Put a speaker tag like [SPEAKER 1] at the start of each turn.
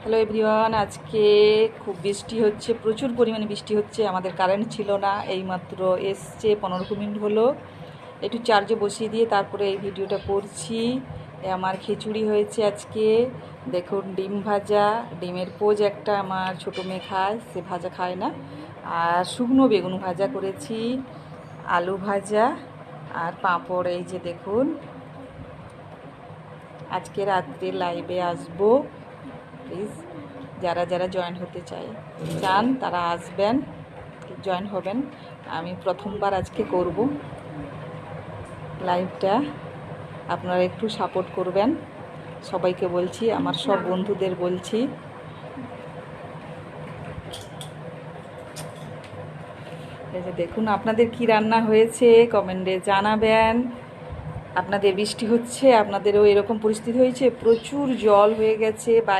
[SPEAKER 1] Hello everyone, আজকে খুব বৃষ্টি হচ্ছে, প্রচুর পরিমাণে বৃষ্টি হচ্ছে। আমাদের কারেন্ট ছিল না, এইমাত্র এসছে, 15 মিনিট হলো। একটু চার্জে বসিয়ে দিয়ে তারপরে এই ভিডিওটা করছি। আমার খিচুড়ি হয়েছে আজকে, দেখুন, ডিম ভাজা, ডিমের পোজ একটা আমার ছোটো মেয়ে খায়, সে ভাজা খায় না। আর শুকনো বেগুন ভাজা করেছি, আলু ভাজা আর পাঁপড়। এই যে দেখুন, আজকে রাত্রে লাইভে আসবো, প্লিজ যারা যারা জয়েন হতে চান তারা আসবেন, জয়েন হবেন। আমি প্রথমবার আজকে করব লাইভটা, আপনারা একটু সাপোর্ট করবেন। সবাইকে বলছি, আমার সব বন্ধুদের বলছি। এই যে দেখুন, আপনাদের কি রান্না হয়েছে কমেন্টে জানাবেন। আপনাদের বৃষ্টি হচ্ছে, আপনাদেরও এরকম পরিস্থিতি হয়েছে? প্রচুর জল হয়ে গেছে।